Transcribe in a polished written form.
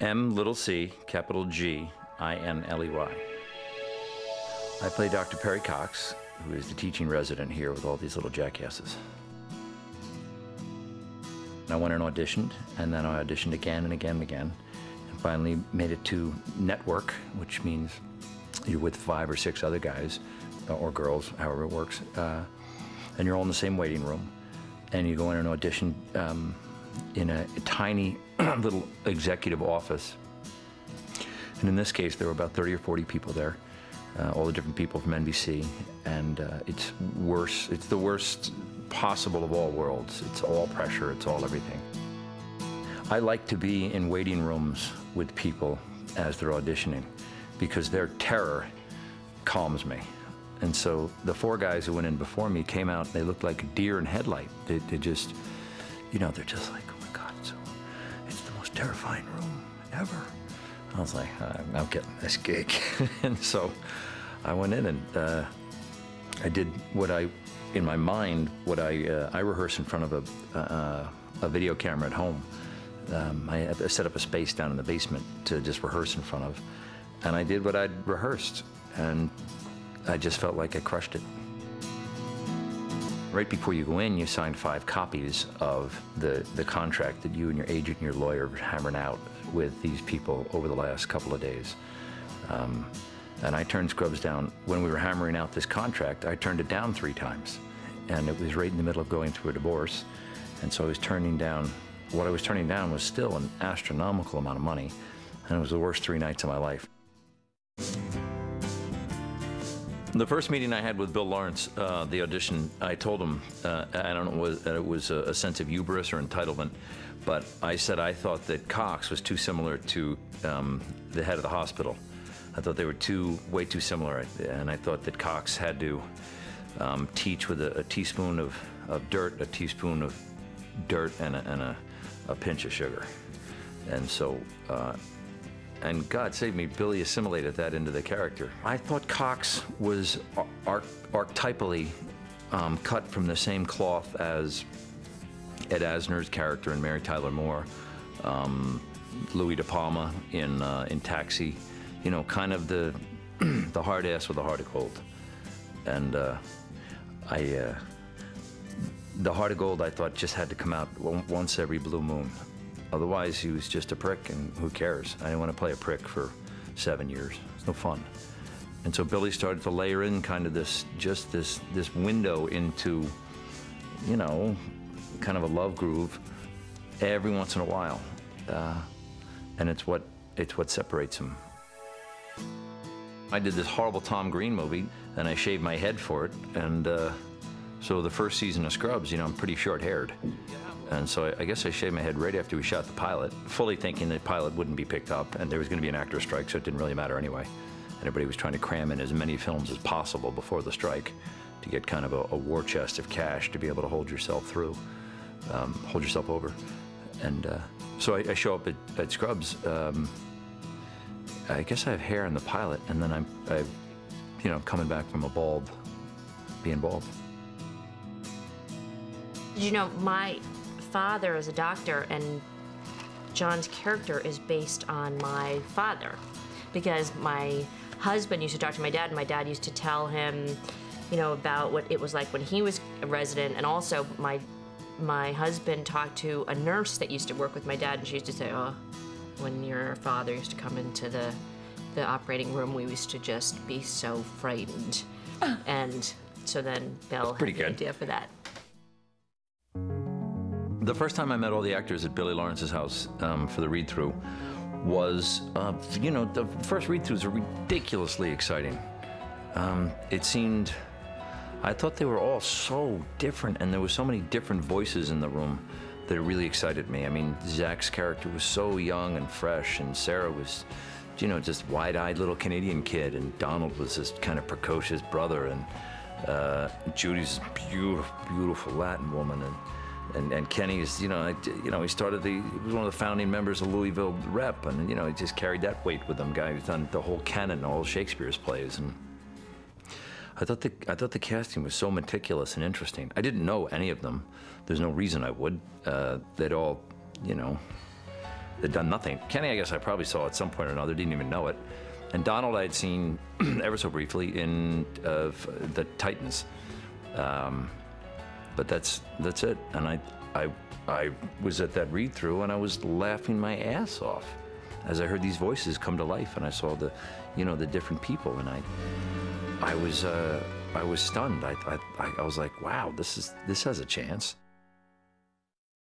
M-C, capital G-I-N-L-E-Y. I play Dr. Perry Cox, who is the teaching resident here with all these little jackasses. I went and auditioned, and then I auditioned again and again and again, and finally made it to network, which means you're with 5 or 6 other guys, or girls, however it works, and you're all in the same waiting room, and you go in and audition in a tiny little executive office. And in this case, there were about 30 or 40 people there, all the different people from NBC, and it's worse. It's the worst possible of all worlds. It's all pressure, it's all everything. I like to be in waiting rooms with people as they're auditioning because their terror calms me. And so the 4 guys who went in before me came out, they looked like a deer in headlight. They just, you know, they're just like, oh my God, it's the most terrifying room ever. I was like, I'm getting this gig. And so I went in and I did what in my mind, I rehearse in front of a video camera at home. I set up a space down in the basement to just rehearse in front of. And I did what I'd rehearsed. And I just felt like I crushed it. Right before you go in, you signed 5 copies of the contract that you and your agent and your lawyer were hammering out with these people over the last couple of days. And I turned Scrubs down. When we were hammering out this contract, I turned it down 3 times. And it was right in the middle of going through a divorce. And so I was turning down, what I was turning down was still an astronomical amount of money. And it was the worst 3 nights of my life. The first meeting I had with Bill Lawrence, the audition, I told him, I don't know whether it was a sense of hubris or entitlement, but I said I thought that Cox was too similar to the head of the hospital. I thought they were way too similar, and I thought that Cox had to teach with a teaspoon of dirt, a teaspoon of dirt, and a pinch of sugar. And so, and God save me, Billy assimilated that into the character. I thought Cox was archetypally cut from the same cloth as Ed Asner's character in Mary Tyler Moore, Louis De Palma in Taxi. You know, kind of the hard ass with a heart of gold. And the heart of gold I thought just had to come out once every blue moon. Otherwise, he was just a prick, and who cares? I didn't want to play a prick for 7 years. It's no fun. And so Billy started to layer in kind of this window into, you know, kind of a love groove every once in a while. And it's what separates him. I did this horrible Tom Green movie, and I shaved my head for it, and so the first season of Scrubs, you know, I'm pretty short-haired. And so I guess I shaved my head right after we shot the pilot, fully thinking the pilot wouldn't be picked up, and there was going to be an actor strike, so it didn't really matter anyway. And everybody was trying to cram in as many films as possible before the strike to get kind of a war chest of cash to be able to hold yourself through, hold yourself over. And so I show up at Scrubs. I guess I have hair in the pilot, and then I'm you know, coming back from being bald. You know, my father is a doctor, and John's character is based on my father, because my husband used to talk to my dad, and my dad used to tell him, you know, about what it was like when he was a resident, and also my husband talked to a nurse that used to work with my dad, and she used to say, oh, when your father used to come into the operating room, we used to just be so frightened. And so then Bill had the idea for that. The first time I met all the actors at Billy Lawrence's house for the read-through was, you know, the first read-throughs were ridiculously exciting. I thought they were all so different, and there were so many different voices in the room that it really excited me. I mean, Zach's character was so young and fresh, and Sarah was, you know, just wide-eyed little Canadian kid, and Donald was this kind of precocious brother, and Judy's beautiful, beautiful Latin woman, and Kenny's, he started he was one of the founding members of Louisville Rep, and, you know, he just carried that weight with him. Guy who's done the whole canon, all Shakespeare's plays, and I thought the casting was so meticulous and interesting. I didn't know any of them. There's no reason I would. They'd all, you know, they'd done nothing. Kenny, I guess I probably saw at some point or another, didn't even know it. And Donald I'd seen ever so briefly in the Titans. But that's it. And I was at that read-through and I was laughing my ass off as I heard these voices come to life and I saw the different people, and I was stunned. I was like, wow, this has a chance.